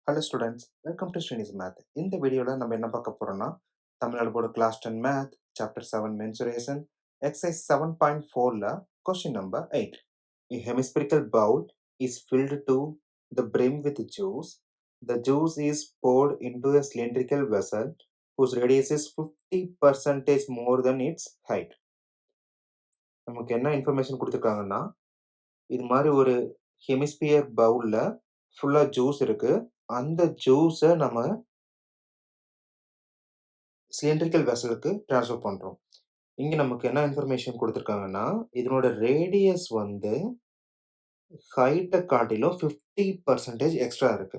Hello students, welcome to SRINI'S Math. இந்த வீடியோல நம்ம என்ன பார்க்க போறோம்னா Tamil Nadu board class 10 maths chapter 7 mensuration exercise 7.4ல question number 8. A hemispherical bowl is filled to the brim with juice. The juice is poured into a cylindrical vessel whose radius is 50% more than its height. நமக்கு என்ன information கொடுத்துருக்காங்கன்னா இது மாதிரி ஒரு hemisphere பவுல்ல ஃபுல்லா juice இருக்கு. அந்த ஜூஸை நம்ம சிலிண்ட்ரிக்கல் வெசலுக்கு ட்ரான்ஸ்ஃபர் பண்றோம். இங்க நமக்கு என்ன இன்ஃபர்மேஷன் குடுத்திருக்காங்கன்னா, இதனோட ரேடியஸ் வந்து ஹைட்ட காட்டிலும் 50% எக்ஸ்ட்ரா இருக்கு.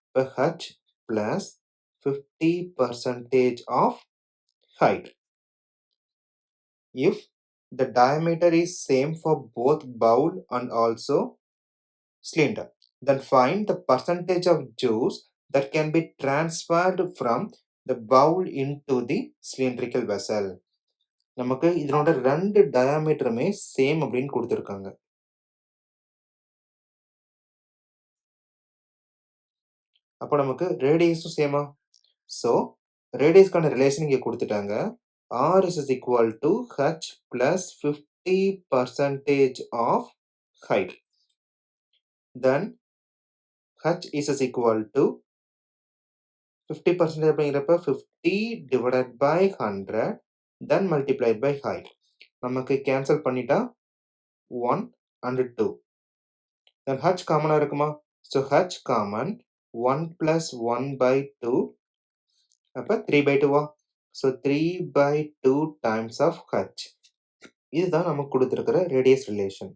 இப்ப h plus 50% of height. If the diameter is same for both bowl and also cylinder, then find the percentage of juice that can be transferred from the bowl into the cylindrical vessel. நமக்கு இதனோட 2 டயாமீட்டருமே same அப்படின்னு குடுத்திருக்காங்க. அப்ப நமக்கு ரேடியஸும் சேமா? So, ரேடியஸ்க்கான relation இங்க குடுத்துட்டாங்க. R is equal to h plus 50% of height. Then, h is equal to 50% அப்படிங்கிறப்ப 50 divided by 100 then multiplied by height. நமக்கு கேன்சல் பண்ணிட்டா 1 and 2. Then h காமனா இருக்குமா? So, h common 1 plus 1 by 2 அப்ப 3 by 2 வா? So, 3 by 2 times of h. இதுதான் நமக்கு கொடுத்திருக்கிற ரேடியஸ் ரிலேஷன்.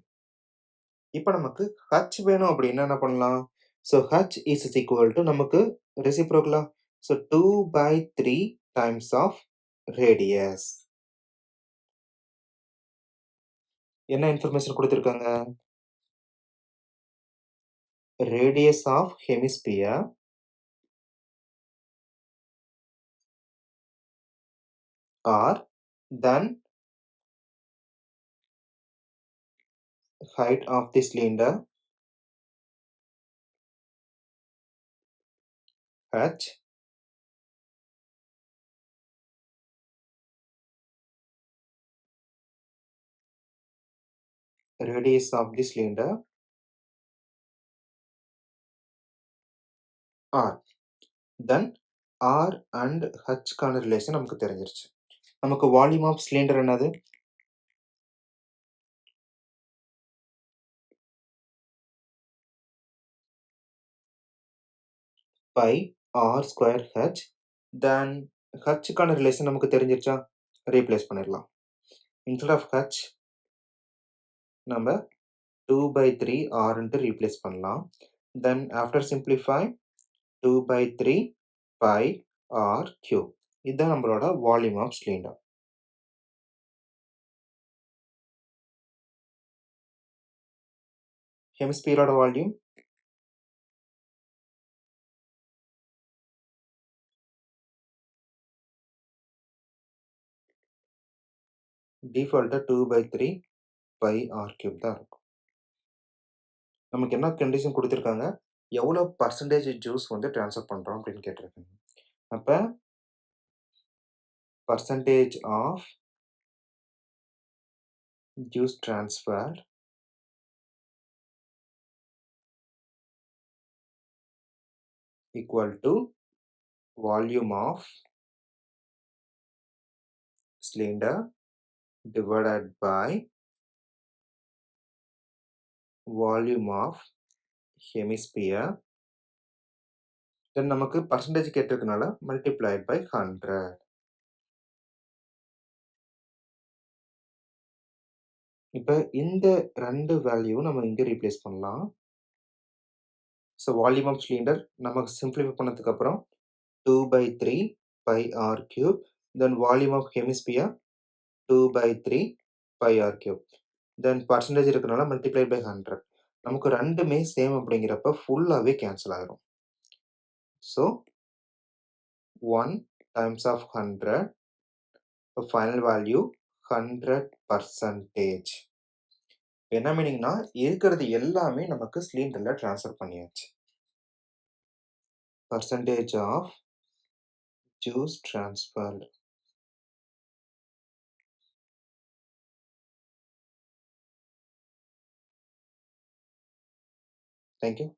இப்ப நமக்கு h வேணும் அப்படின்னா என்ன பண்ணலாம்? So, h is equal to நமக்கு ரெசிப்ரோக்கலா? So, 2 by 3 times of radius. என்ன இன்ஃபர்மேஷன் கொடுத்திருக்காங்க? Radius of hemisphere or then height of the cylinder h radius of the cylinder r. Then r and h கான relation நமக்கு தெரிஞ்சிருச்சு. நமக்கு volume of cylinder என்னது? Pi r square h. Then h கான relation நமக்கு தெரிஞ்சிருச்சா? Replace பண்ணிடலாம். Instead of h நம்ம 2 by 3 r ன்ட்டு ரீப்ளேஸ் பண்ணலாம். Then after simplify 2 by 3 pi r cube. இதுதான் நம்மளோட வால்யூம் ஆஃப் சிலிண்டர். ஹெமிஸ்பியரோட வால்யூம் டிஃபால்ட்டா 2 by 3 pi r cube தான் இருக்கும். நமக்கு என்ன கண்டிஷன் கொடுத்திருக்காங்க? எவ்வளோ பர்சன்டேஜ் ஜூஸ் வந்து ட்ரான்ஸ்ஃபர் பண்றோம் அப்படின்னு கேட்டிருக்காங்க. அப்ப percentage of juice transferred equal to volume of cylinder divided by volume of hemisphere. Then நமக்கு percentage கேட்டிருக்கனால multiplied by 100. இப்ப இந்த 2 வேல்யூ நம்ம இங்க ரீப்ளேஸ் பண்ணலாம். So, volume of cylinder நமக்கு simplify பண்ணதுக்கு அப்புறம் 2 by 3 pi r cube. Then volume of hemisphere 2 by 3 pi r cube. Then percentage இருக்கனால multiplied by 100. நமக்கு ரெண்டுமே சேம் அப்படிங்கிறப்ப ஃபுல்லாவே கேன்சல் ஆயிரும். So, 1 times of 100, the final value 100%. என்ன மீனிங்னா இருக்கிறது எல்லாமே நமக்கு சிலிண்டர்ல ட்ரான்ஸ்ஃபர் பண்ணியாச்சு. percentage of juice transferred. Thank you.